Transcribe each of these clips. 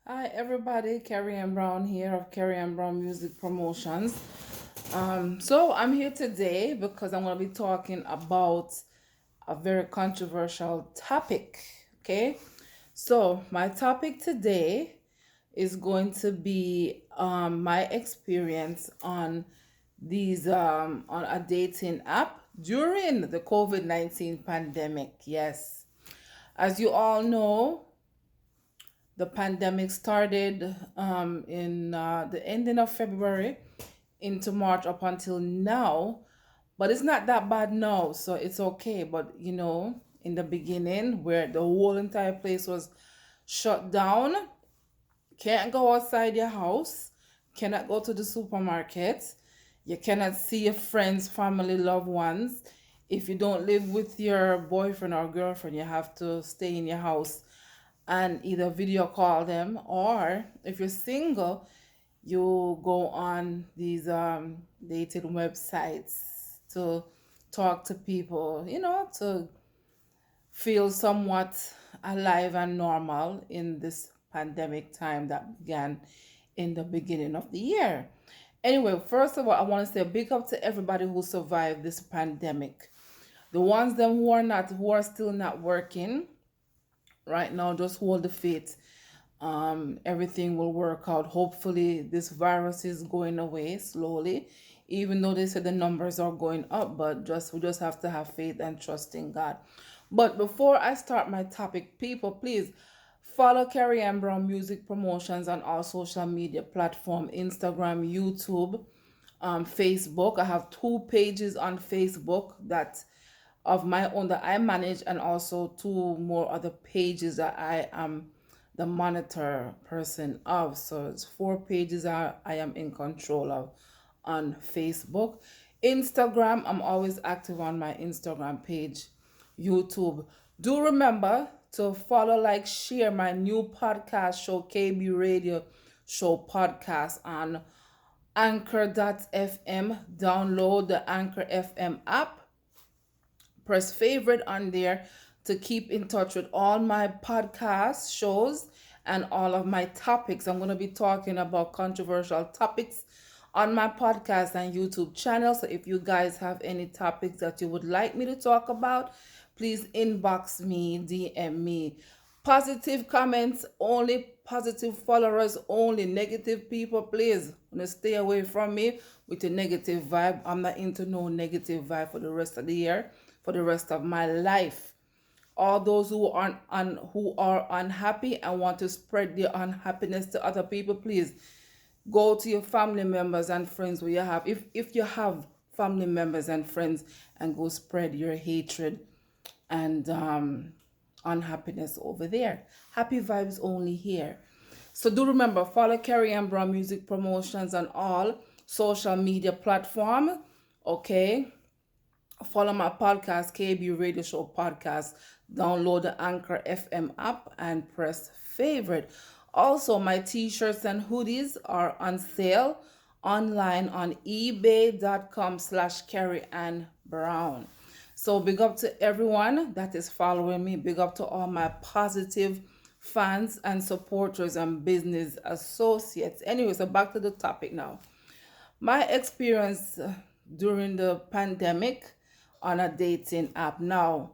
Hi everybody, Carrie Ann Brown here of Carrie Ann Brown Music Promotions. So I'm here today because I'm going to be talking about a very controversial topic. Okay, so my topic today is going to be my experience on these on a dating app during the COVID-19 pandemic. Yes, as you all know, the pandemic started in the ending of February into March up until now, but it's not that bad now, so it's okay. But in the beginning, where the whole entire place was shut down, can't go outside your house, cannot go to the supermarket, you cannot see your friends, family, loved ones. If you don't live with your boyfriend or girlfriend, you have to stay in your house and either video call them, or if you're single, you go on these dating websites to talk to people, to feel somewhat alive and normal in this pandemic time that began in the beginning of the year. Anyway, first of all, I want to say a big up to everybody who survived this pandemic. The ones them who are still not working right now, just hold the faith. Everything will work out. Hopefully, this virus is going away slowly, even though they said the numbers are going up. But just we just have to have faith and trust in God. But before I start my topic, people, please follow Carrie Ann Brown Music Promotions on all social media platform: Instagram, YouTube, Facebook. I have two pages on Facebook that of my own that I manage, and also two more other pages that I am the monitor person of. So it's four pages I am in control of on Facebook. Instagram, I'm always active on my Instagram page. YouTube. Do remember to follow, like, share my new podcast show, KB Radio Show Podcast, on Anchor.fm. Download the Anchor FM app, press favorite on there to keep in touch with all my podcast shows and all of my topics. I'm going to be talking about controversial topics on my podcast and YouTube channel. So if you guys have any topics that you would like me to talk about, please inbox me, DM me. Positive comments only, positive followers only. Negative people, please stay away from me with a negative vibe. I'm not into no negative vibe for the rest of the year, for the rest of my life. All those who are unhappy and want to spread their unhappiness to other people, please go to your family members and friends where you have, if you have family members and friends, and go spread your hatred and unhappiness over there. Happy vibes only here. So do remember, follow Carrie Ann Brown Music Promotions on all social media platform. Okay. Follow my podcast, KB Radio Show Podcast. Download the Anchor FM app and press favorite. Also, my t-shirts and hoodies are on sale online on ebay.com/ Carrie Ann Brown. So big up to everyone that is following me. Big up to all my positive fans and supporters and business associates. Anyway, so back to the topic now. My experience during the pandemic on a dating app. Now,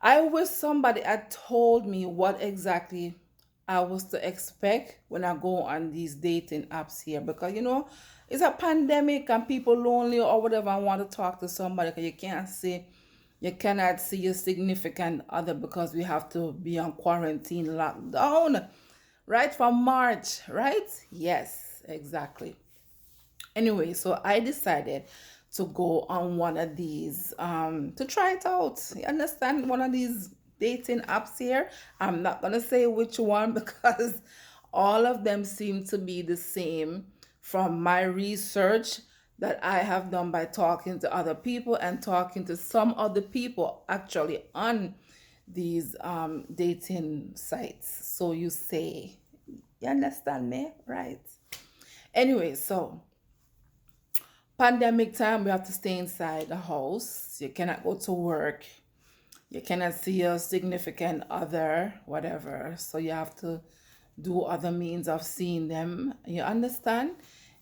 I wish somebody had told me what exactly I was to expect when I go on these dating apps here, because it's a pandemic and people lonely or whatever and want to talk to somebody because you cannot see your significant other because we have to be on quarantine lockdown right from March, right? Yes, exactly. Anyway, so I decided to go on one of these to try it out. You understand? One of these dating apps here. I'm not gonna say which one because all of them seem to be the same from my research that I have done by talking to other people and talking to some other people actually on these dating sites. So you say, you understand me? Right. Anyway, so pandemic time, we have to stay inside the house. You cannot go to work. You cannot see your significant other, whatever. So you have to do other means of seeing them. You understand?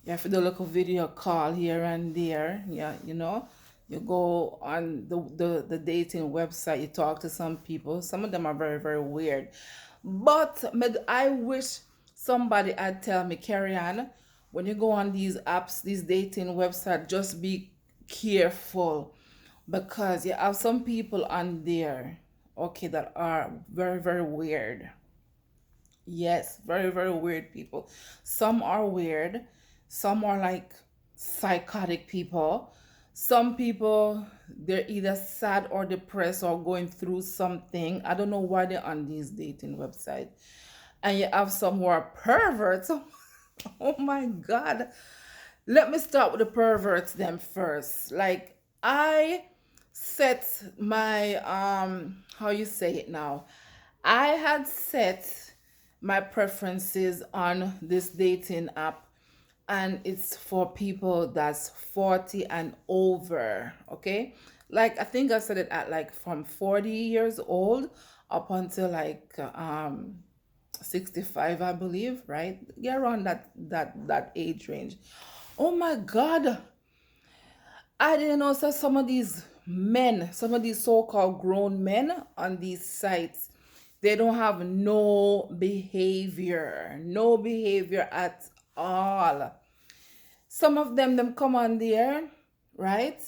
You have to do like a video call here and there. Yeah, you know. You go on the dating website, you talk to some people. Some of them are very, very weird. But I wish somebody had tell me, Carrie Ann, when you go on these apps, these dating websites, just be careful because you have some people on there, okay, that are very, very weird. Yes, very, very weird people. Some are weird, some are like psychotic people. Some people, they're either sad or depressed or going through something. I don't know why they're on these dating websites. And you have some who are perverts. Oh my God. Let me start with the perverts them first. Like I set my how you say it now. I had set my preferences on this dating app and it's for people that's 40 and over, okay? Like I think I said it at like from 40 years old up until like 65, I believe, right? Yeah, around that age range. Oh my God. I didn't know that some of these men, some of these so-called grown men on these sites, they don't have no behavior at all. Some of them come on there, right?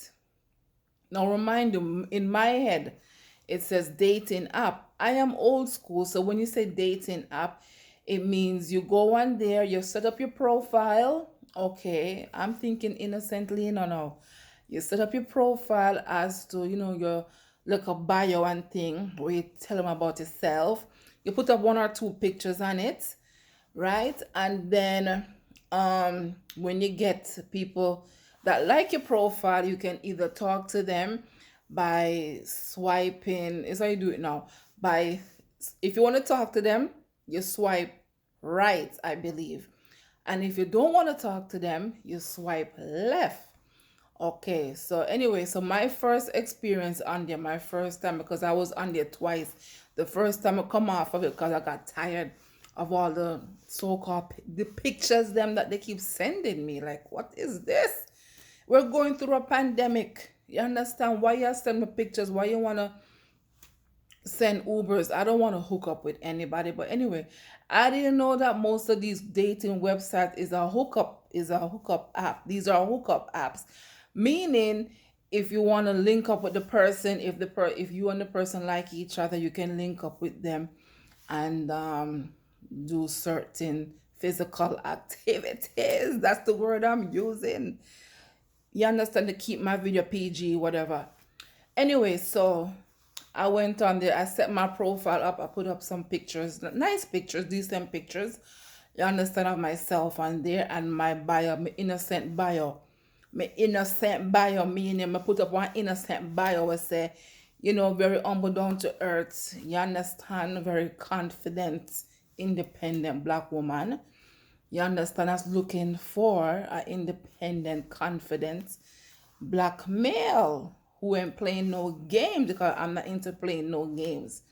Now remind you, in my head, it says dating app. I am old school, so when you say dating app, it means you go on there, you set up your profile. Okay, I'm thinking innocently, no, no. You set up your profile as to, your look up bio and thing where you tell them about yourself. You put up one or two pictures on it, right? And then when you get people that like your profile, you can either talk to them by swiping. Is how you do it now. By If you want to talk to them, you swipe right, I believe. And if you don't want to talk to them, you swipe left. Okay, so anyway, so my first experience on there, my first time, because I was on there twice. The first time I come off of it because I got tired of all the so-called the pictures them that they keep sending me. Like, what is this? We're going through a pandemic. You understand why you send me pictures? Why you wanna send Ubers? I don't want to hook up with anybody. But anyway, I didn't know that most of these dating websites is a hookup app. These are hookup apps, meaning if you want to link up with the person, if you and the person like each other, you can link up with them and do certain physical activities. That's the word I'm using. You understand, to keep my video PG, whatever. Anyway, so I went on there, I set my profile up, I put up some pictures, nice pictures, decent pictures. You understand, of myself on there and my bio, my innocent bio. My innocent bio, meaning I put up one innocent bio where say, very humble, down to earth. You understand, very confident, independent black woman. You understand, us looking for an independent, confident black male who ain't playing no games because I'm not into playing no games.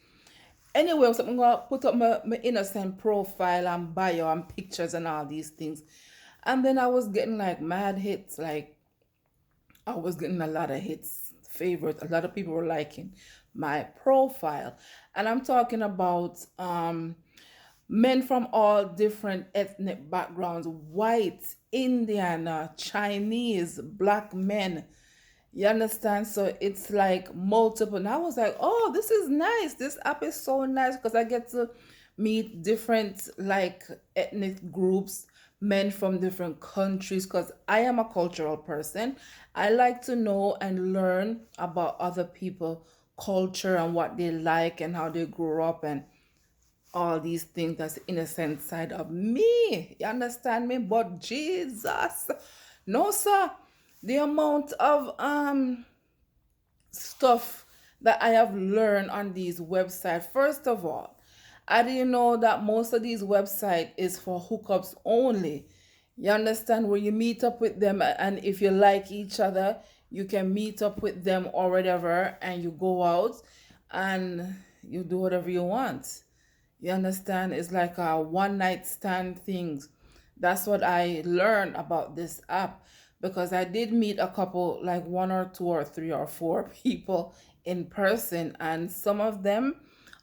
Anyway, so I'm gonna put up my innocent profile and bio and pictures and all these things. And then I was getting like mad hits, like I was getting a lot of hits, favorite. A lot of people were liking my profile. And I'm talking about men from all different ethnic backgrounds: white, Indian, Chinese, black men. You understand? So it's like multiple. And I was like, oh, this is nice. This app is so nice because I get to meet different like ethnic groups, men from different countries, because I am a cultural person. I like to know and learn about other people culture and what they like and how they grew up and all these things. That's the innocent side of me. You understand me? But Jesus, no sir. The amount of stuff that I have learned on these websites. First of all, I didn't know that most of these websites is for hookups only. You understand, where you meet up with them and if you like each other, you can meet up with them or whatever and you go out and you do whatever you want. You understand? It's like a one night stand things. That's what I learned about this app, because I did meet a couple, like one or two or three or four people in person, and some of them,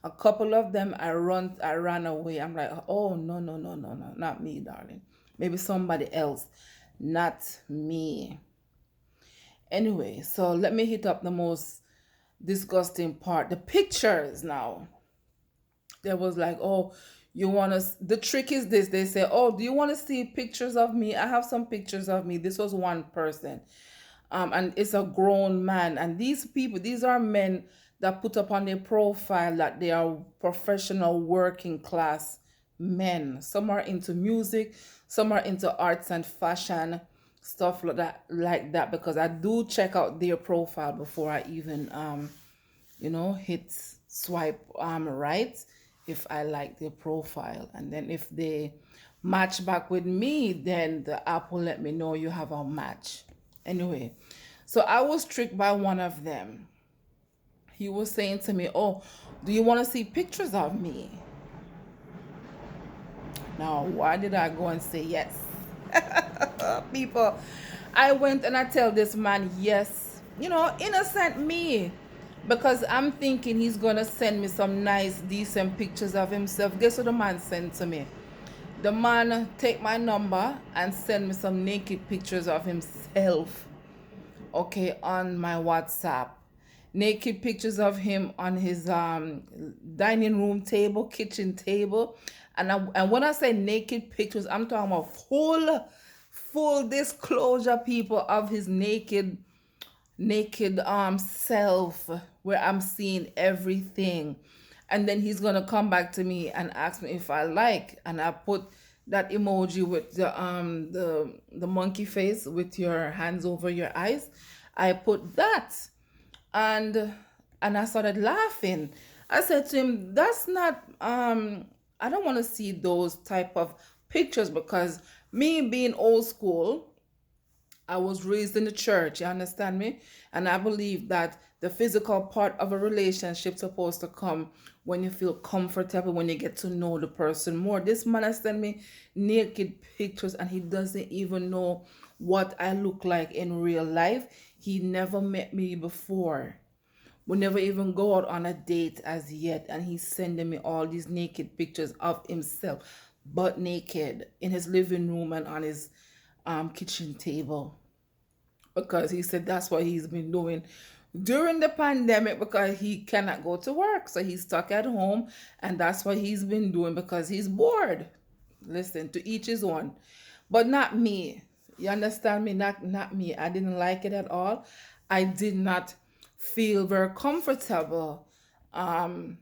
a couple of them, I ran away. I'm like, oh no, no, no, no, no, not me, darling. Maybe somebody else, not me. Anyway, so let me hit up the most disgusting part, the pictures now. There was like, oh, you want to, the trick is this, they say, oh, do you want to see pictures of me? I have some pictures of me. This was one person, and it's a grown man, and these people, these are men that put up on their profile that they are professional working class men. Some are into music, some are into arts and fashion, stuff like that, because I do check out their profile before I even hit swipe right, if I like their profile. And then if they match back with me, then the app will let me know you have a match. Anyway, so I was tricked by one of them. He was saying to me, oh, do you want to see pictures of me? Now, why did I go and say yes? People, I went and I tell this man yes. Innocent me. Because I'm thinking he's gonna send me some nice, decent pictures of himself. Guess what the man sent to me? The man take my number and send me some naked pictures of himself. Okay, on my WhatsApp. Naked pictures of him on his dining room table, kitchen table. And when I say naked pictures, I'm talking about full disclosure, people, of his naked self, where I'm seeing everything. And then he's gonna come back to me and ask me if I like, and I put that emoji with the monkey face with your hands over your eyes. I put that, and I started laughing. I said to him, that's not I don't want to see those type of pictures, because me being old school, I was raised in the church, you understand me? And I believe that the physical part of a relationship supposed to come when you feel comfortable, when you get to know the person more. This man has sent me naked pictures, and he doesn't even know what I look like in real life. He never met me before. We never even go out on a date as yet, and he's sending me all these naked pictures of himself, butt naked, in his living room and on his kitchen table, because he said that's what he's been doing during the pandemic, because he cannot go to work, so he's stuck at home, and that's what he's been doing because he's bored. Listen, to each his own, but not me. You understand me? Not me. I didn't like it at all. I did not feel very comfortable um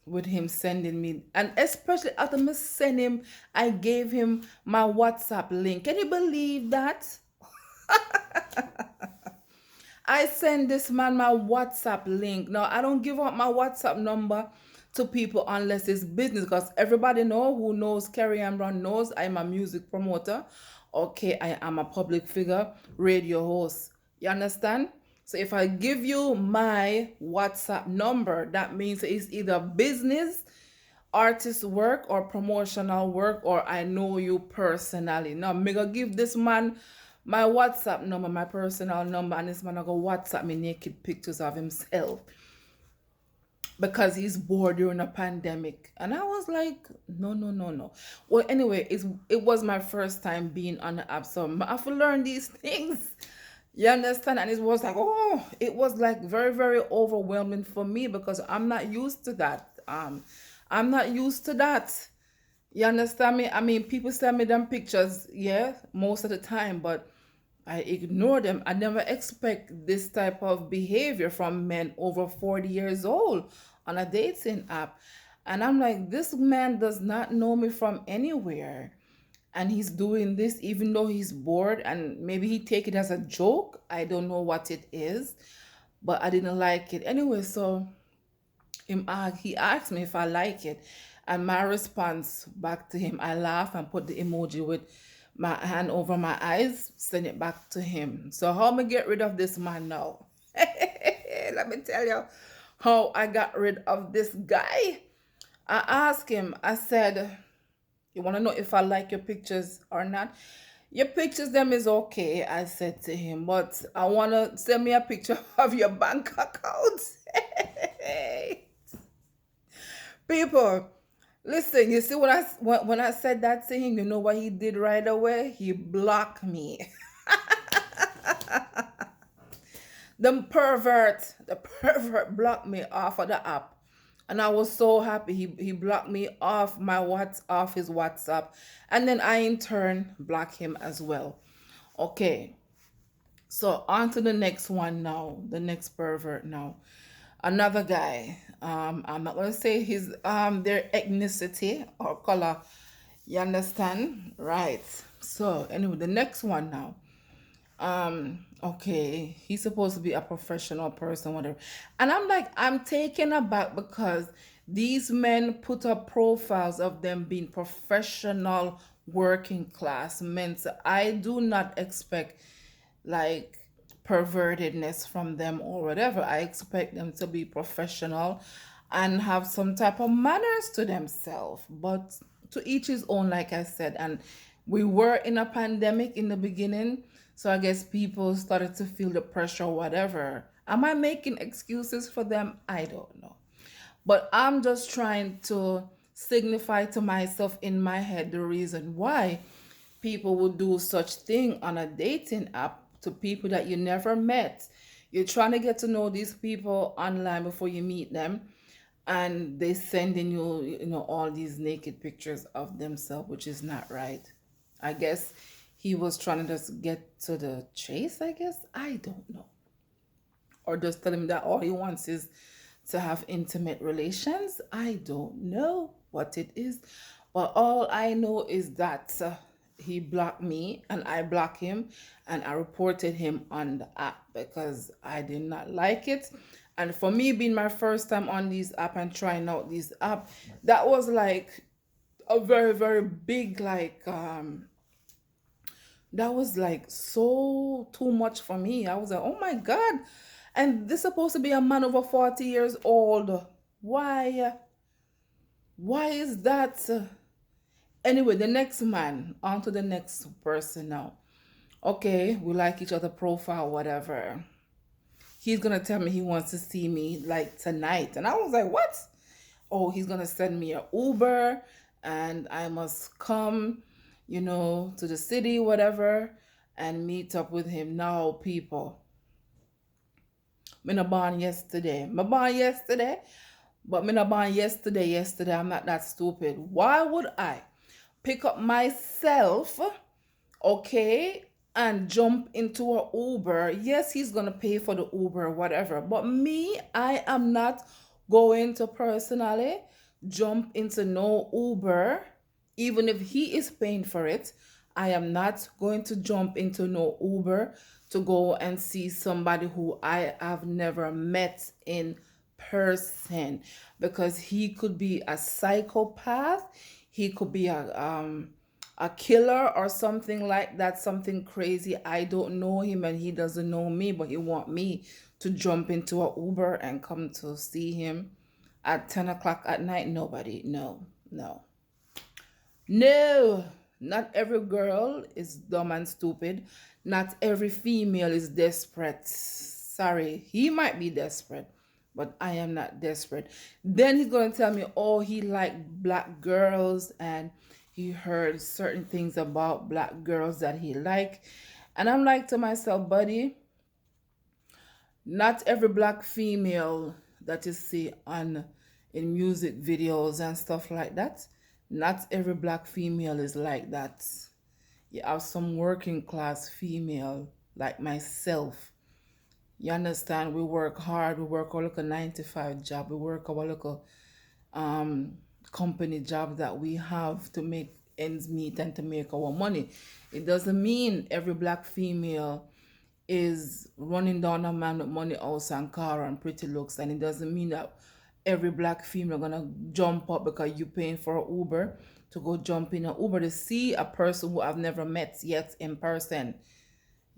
with him sending me, and especially after me send him, I gave him my WhatsApp link. Can you believe that? I send this man my WhatsApp link. Now, I don't give out my WhatsApp number to people unless it's business, because everybody who knows Carrie Ann Brown knows I'm a music promoter. Okay, I am a public figure, radio host. You understand? So if I give you my WhatsApp number, that means it's either business, artist work, or promotional work, or I know you personally. Now, I'm gonna give this man my WhatsApp number, my personal number, and this man gonna WhatsApp me naked pictures of himself because he's bored during a pandemic. And I was like, no, no, no, no. Well, anyway, it was my first time being on the app, so I have to learn these things. You understand? And it was like, oh, it was like very, very overwhelming for me, because I'm not used to that. I'm not used to that. You understand me? I mean, people send me them pictures, yeah, most of the time, but I ignore them. I never expect this type of behavior from men over 40 years old on a dating app. And I'm like, this man does not know me from anywhere. And he's doing this even though he's bored, and maybe he take it as a joke. I don't know what it is, but I didn't like it. Anyway, so he asked me if I like it, and my response back to him, I laugh and put the emoji with my hand over my eyes, send it back to him. So how am I get rid of this man now? Let me tell you how I got rid of this guy. I asked him, I said, you want to know if I like your pictures or not? Your pictures, them is okay, I said to him, but I want to send me a picture of your bank account. People, listen, you see when I said that to him, you know what he did right away? He blocked me. The pervert blocked me off of the app. And I was so happy. He blocked me off off his WhatsApp. And then I in turn blocked him as well. Okay. So on to the next one now. The next pervert now. Another guy. I'm not gonna say his their ethnicity or color. You understand? Right. So anyway, the next one now. Okay, he's supposed to be a professional person, whatever. And I'm like, I'm taken aback because these men put up profiles of them being professional working class men. So I do not expect like pervertedness from them or whatever. I expect them to be professional and have some type of manners to themselves. But to each his own, like I said. And we were in a pandemic in the beginning, so I guess people started to feel the pressure or whatever. Am I making excuses for them? I don't know. But I'm just trying to signify to myself in my head the reason why people would do such thing on a dating app to people that you never met. You're trying to get to know these people online before you meet them, and they sending you, all these naked pictures of themselves, which is not right. I guess he was trying to just get to the chase, I guess. I don't know. Or just tell him that all he wants is to have intimate relations. I don't know what it is. But all I know is that he blocked me and I blocked him and I reported him on the app because I did not like it. And for me, being my first time on these app and trying out these app, that was like a very, very big, like, that was like so too much for me. I was like, oh my God. And this supposed to be a man over 40 years old. Why? Why is that? Anyway, the next man, on to the next person now. Okay, we like each other profile, whatever. He's gonna tell me he wants to see me like tonight. And I was like, what? Oh, he's gonna send me a Uber and I must come, to the city, whatever, and meet up with him. Now, people, me not born yesterday. Me born yesterday, but me not born yesterday. I'm not that stupid. Why would I pick up myself, okay, and jump into a Uber? Yes, he's gonna pay for the Uber, whatever. But me, I am not going to personally jump into no Uber, even if he is paying for it. I am not going to jump into no Uber to go and see somebody who I have never met in person, because he could be a psychopath, he could be a killer or something like that, something crazy. I don't know him and he doesn't know me, but he want me to jump into a Uber and come to see him at 10 o'clock at night. Nobody, no, no. No, not every girl is dumb and stupid. Not every female is desperate. Sorry, he might be desperate, but I am not desperate. Then he's going to tell me, oh, he liked black girls and he heard certain things about black girls that he liked. And I'm like to myself, buddy, not every black female that you see on in music videos and stuff like that, not every black female is like that. You have some working class female like myself. You understand? We work hard. We work our little 9 to 5 job. We work our little um, company job that we have to make ends meet and to make our money. It doesn't mean every black female is running down a man with money, house and car and pretty looks, and it doesn't mean that every black female gonna jump up because you paying for an Uber to go jump in an Uber to see a person who I've never met yet in person.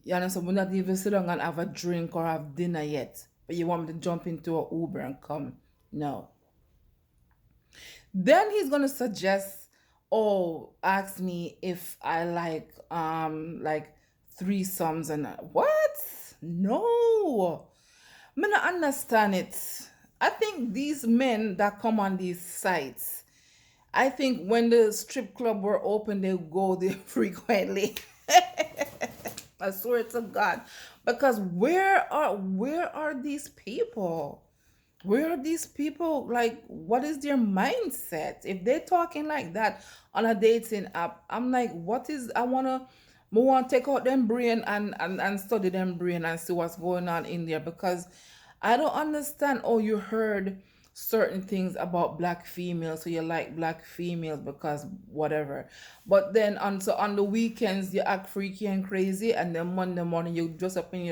You understand? We're not even sit down and have a drink or have dinner yet, but you want me to jump into an Uber and come? No. Then he's gonna suggest, oh, ask me if I like threesomes and what? No, me not understand it. I think these men that come on these sites, I think when the strip club were open, they go there frequently. I swear to God, because where are these people? Where are these people? Like, what is their mindset? If they're talking like that on a dating app, I'm like, what is? I want to take out them brain and study them brain and see what's going on in there because I don't understand. Oh, you heard certain things about black females, so you like black females because whatever. But then on the weekends you act freaky and crazy, and then Monday morning you dress up in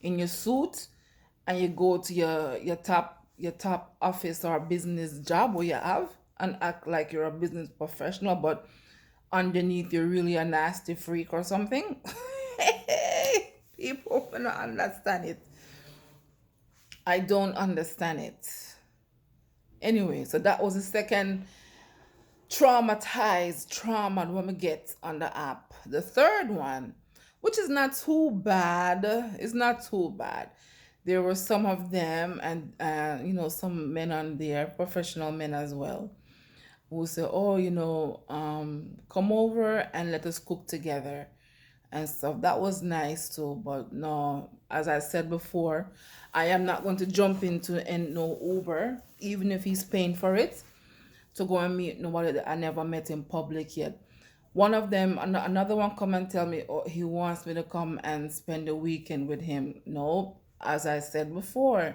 your suit and you go to your top office or business job where you have and act like you're a business professional, but underneath you're really a nasty freak or something. People will not understand it. I don't understand it. Anyway, so that was the second traumatized trauma when we get on the app. The third one, which is not too bad, it's not too bad. There were some of them, and some men on there, professional men as well, who say, "Oh, come over and let us cook together." And stuff. That was nice too, but no, as I said before, I am not going to jump into and no Uber, even if he's paying for it, to go and meet nobody that I never met in public yet. One of them, another one, come and tell me, oh, he wants me to come and spend the weekend with him. No, as I said before,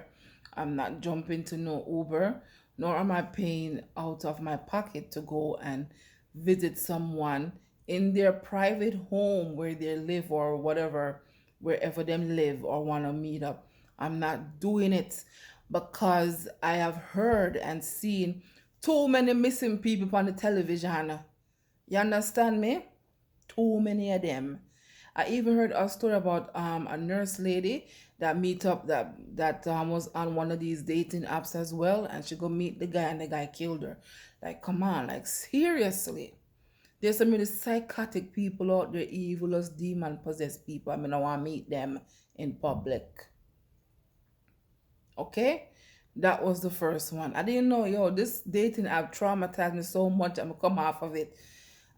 I'm not jumping to no Uber, nor am I paying out of my pocket to go and visit someone in their private home where they live or whatever, wherever them live or want to meet up. I'm not doing it because I have heard and seen too many missing people on the television. You understand me? Too many of them. I even heard a story about a nurse lady that meet up that was on one of these dating apps as well, and she go meet the guy and the guy killed her. Like, come on, like seriously. There's some really psychotic people out there, evil as demon possessed people. I mean, I want to meet them in public. Okay? That was the first one. I didn't know, yo, this dating app traumatized me so much. I'm gonna come off of it.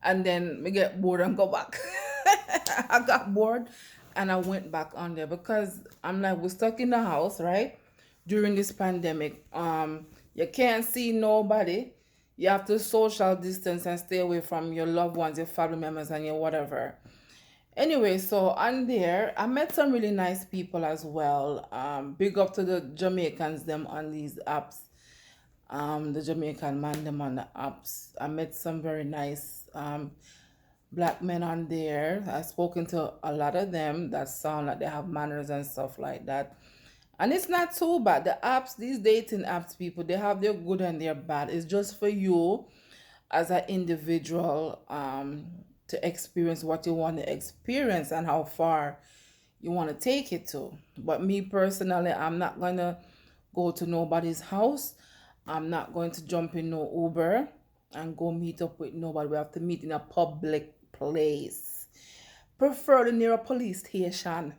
And then me get bored and go back. I got bored and I went back on there because I'm like, we're stuck in the house, right? During this pandemic. You can't see nobody. You have to social distance and stay away from your loved ones, your family members, and your whatever. Anyway, so on there, I met some really nice people as well. Big up to the Jamaicans them on these apps. The Jamaican man them on the apps. I met some very nice black men on there. I've spoken to a lot of them that sound like they have manners and stuff like that. And it's not too bad. The apps, these dating apps, people, they have their good and their bad. It's just for you as an individual to experience what you want to experience and how far you want to take it to. But me personally, I'm not going to go to nobody's house. I'm not going to jump in no Uber and go meet up with nobody. We have to meet in a public place, preferably near a police station.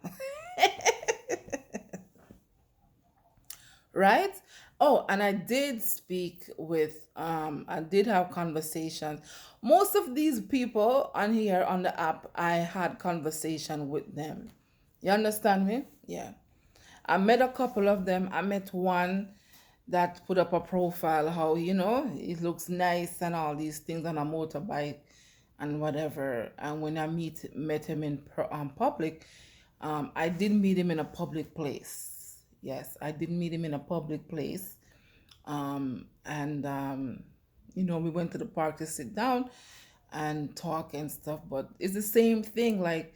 Right? Oh, and I did speak with I did have conversations. Most of these people on here on the app, I had conversation with them. You understand me? Yeah. I met a couple of them. I met one that put up a profile how, it looks nice and all these things on a motorbike and whatever. And when I met him in public, I did meet him in a public place. Yes, I did meet him in a public place. And we went to the park to sit down and talk and stuff. But it's the same thing. Like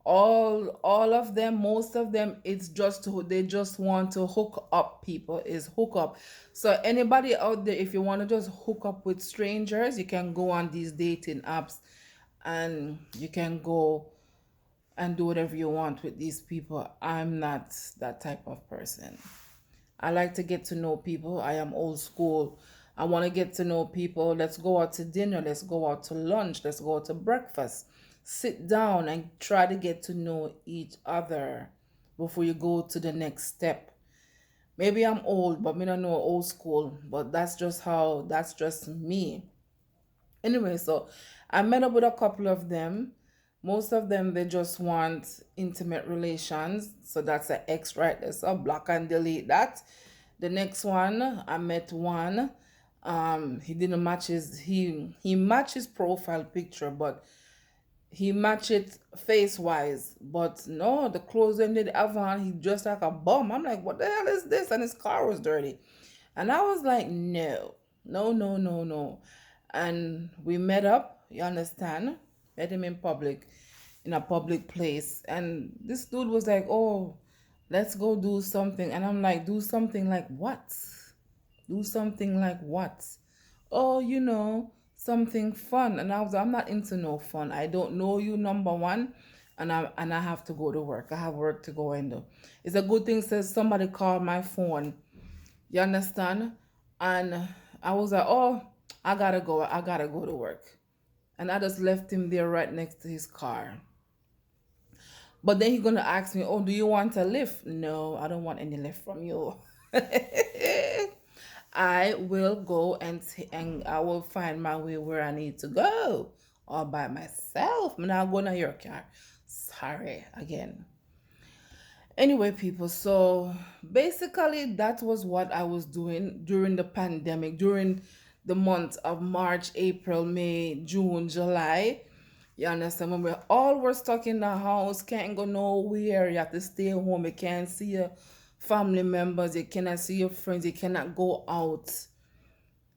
all of them, most of them, it's just they just want to hook up. People is hook up. So anybody out there, if you want to just hook up with strangers, you can go on these dating apps and you can go and do whatever you want with these people. I'm not that type of person. I like to get to know people. I am old school. I want to get to know people. Let's go out to dinner. Let's go out to lunch. Let's go out to breakfast. Sit down and try to get to know each other before you go to the next step. Maybe I'm old, but me don't know old school. But that's just me. Anyway, so I met up with a couple of them. Most of them they just want intimate relations. So that's an X right there. So block and delete that. The next one, I met one. He didn't match he matched his profile picture, but he matched it face wise. But no, the clothes ended have on, he dressed like a bum. I'm like, what the hell is this? And his car was dirty. And I was like, no, no, no, no, no. And we met up, you understand? Met him in public, in a public place. And this dude was like, oh, let's go do something. And I'm like, do something like what? Do something like what? Oh, something fun. And I'm not into no fun. I don't know you, number one. And I have to go to work. I have work to go and do. It's a good thing says somebody called my phone. You understand? And I was like, oh, I gotta go. I gotta go to work. And I just left him there right next to his car. But then he's gonna ask me, oh, do you want a lift? No, I don't want any lift from you. I will go and I will find my way where I need to go all by myself. I'm not going to your car. Sorry again. Anyway, people, so basically that was what I was doing during the pandemic, during the months of March, April, May, June, July. You understand? When we all were stuck in the house, can't go nowhere, you have to stay home, you can't see your family members, you cannot see your friends, you cannot go out.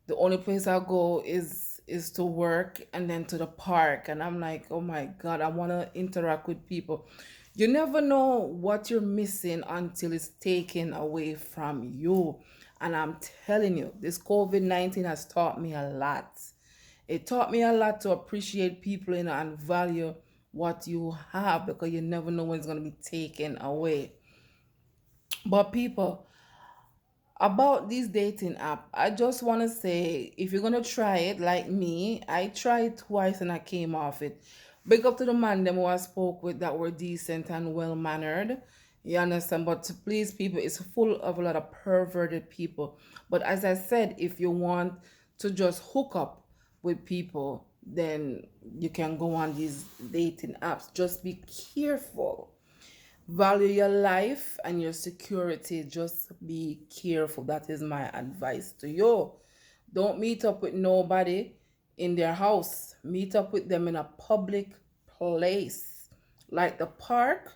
The only place I go is to work and then to the park. And I'm like, oh my God, I want to interact with people. You never know what you're missing until it's taken away from you. And I'm telling you, this COVID-19 has taught me a lot. It taught me a lot to appreciate people, and value what you have, because you never know when it's going to be taken away. But people, about this dating app, I just want to say, if you're going to try it like me, I tried twice and I came off it. Big up to the man them who I spoke with that were decent and well mannered. You understand? But to please people, it's full of a lot of perverted people. But as I said, if you want to just hook up with people, then you can go on these dating apps. Just be careful. Value your life and your security. Just be careful. That is my advice to you. Don't meet up with nobody in their house. Meet up with them in a public place like the park,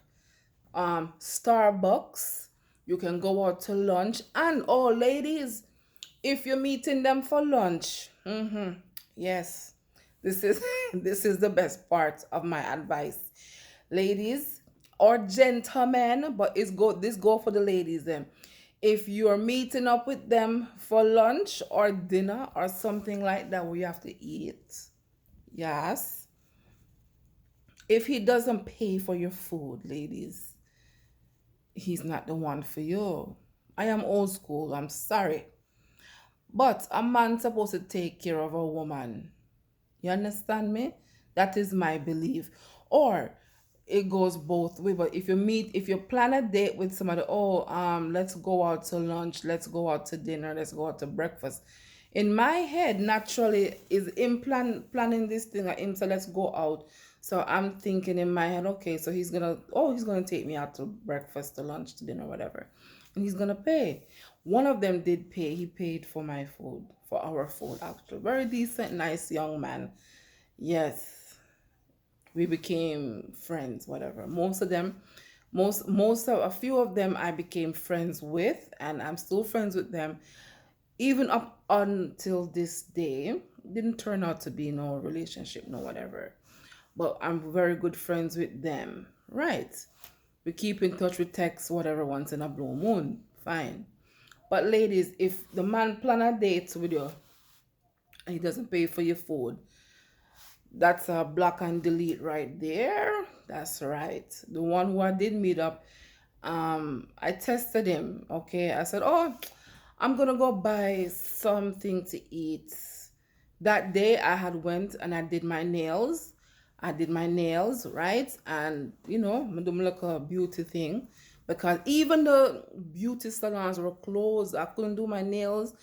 Starbucks. You can go out to lunch. And oh, ladies, if you're meeting them for lunch, yes, this is this is the best part of my advice, ladies or gentlemen. But this go for the ladies then. If you're meeting up with them for lunch or dinner or something like that where you have to eat, yes, if he doesn't pay for your food, ladies, he's not the one for you. I am old school, I'm sorry. But a man's supposed to take care of a woman. You understand me? That is my belief. Or it goes both way. But if you plan a date with somebody, oh, let's go out to lunch, let's go out to dinner, let's go out to breakfast. In my head, naturally, is him planning this thing at him, so let's go out. So I'm thinking in my head, okay, so he's gonna take me out to breakfast, to lunch, to dinner, whatever, and he's gonna pay. One of them did pay. He paid for my food, for our food, actually. Very decent, nice young man. Yes, we became friends, whatever. Most of them, most of a few of them I became friends with, and I'm still friends with them even up until this day. Didn't turn out to be no relationship, no whatever, but I'm very good friends with them, right? We keep in touch with text, whatever, once in a blue moon, fine. But ladies, if the man plan a date with you and he doesn't pay for your food, that's a block and delete right there. That's right. The one who I did meet up, I tested him. Okay, I said, oh, I'm gonna go buy something to eat. That day I had went and I did my nails. I did my nails, right? And I'm doing like a beauty thing because even the beauty salons were closed. I couldn't do my nails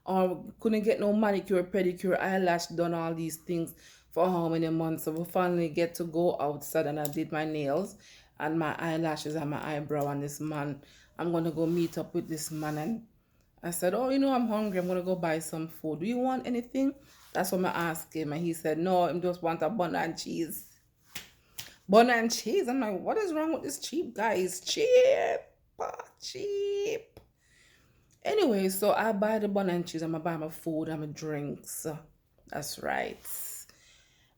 or couldn't get no manicure, pedicure, eyelash done, all these things for how many months. So we finally get to go outside and I did my nails and my eyelashes and my eyebrow and this man. I'm gonna go meet up with this man and I said, "Oh, I'm hungry. I'm gonna go buy some food. Do you want anything?" That's what I asked him, and he said, "No, I just want a bun and cheese." Bun and cheese. I'm like, "What is wrong with this cheap guy? He's cheap, cheap." Anyway, so I buy the bun and cheese. I'm gonna buy my food and my drinks. That's right.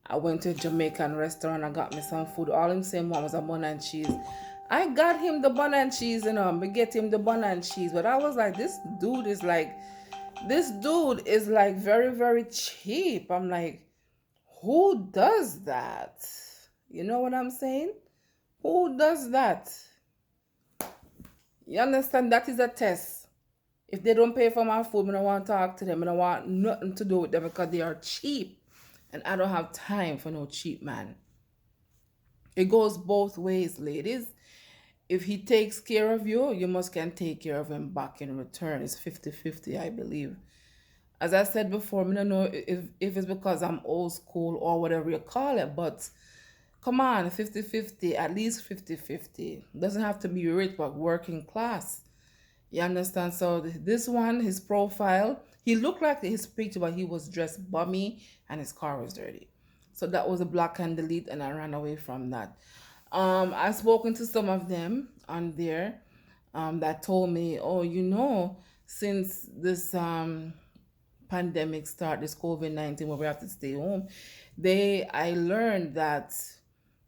I went to a Jamaican restaurant. I got me some food. All him saying one was a bun and cheese. I got him the bun and cheese, me get him the bun and cheese. But I was like, this dude is like very, very cheap. I'm like, who does that? You know what I'm saying? Who does that? You understand? That is a test. If they don't pay for my food, I don't want to talk to them. I don't want nothing to do with them because they are cheap. And I don't have time for no cheap man. It goes both ways, ladies. If he takes care of you, you must can take care of him back in return. It's 50-50, I believe. As I said before, I don't know if it's because I'm old school or whatever you call it, but come on, 50-50, at least 50-50. Doesn't have to be rich, but working class. You understand? So this one, his profile, he looked like his picture, but he was dressed bummy and his car was dirty. So that was a block and delete, and I ran away from that. I've spoken to some of them on there that told me, oh, since this pandemic start, this COVID-19, where we have to stay home, I learned that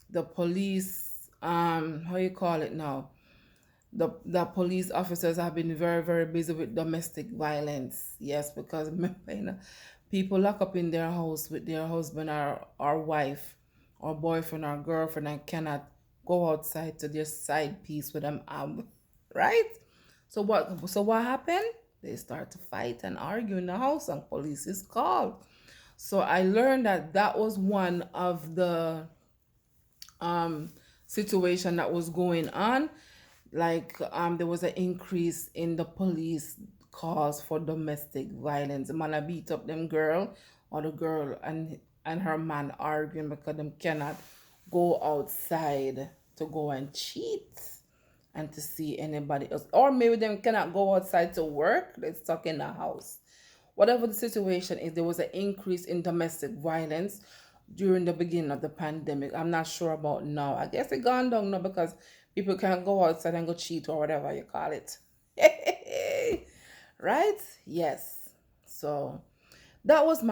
the police, how you call it now, the police officers have been very, very busy with domestic violence. Yes, because remember, people lock up in their house with their husband or wife or boyfriend or girlfriend and cannot go outside to their side piece with them, right? So what happened? They start to fight and argue in the house, and police is called. So I learned that was one of the situation that was going on. Like there was an increase in the police calls for domestic violence. The man a beat up them girl, or the girl and her man arguing because them cannot go outside to go and cheat and to see anybody else, or maybe them cannot go outside to work. They're stuck in the house. Whatever the situation is, there was an increase in domestic violence during the beginning of the pandemic. I'm not sure about now. I guess it gone down now because people can't go outside and go cheat or whatever you call it. Right? Yes. So that was my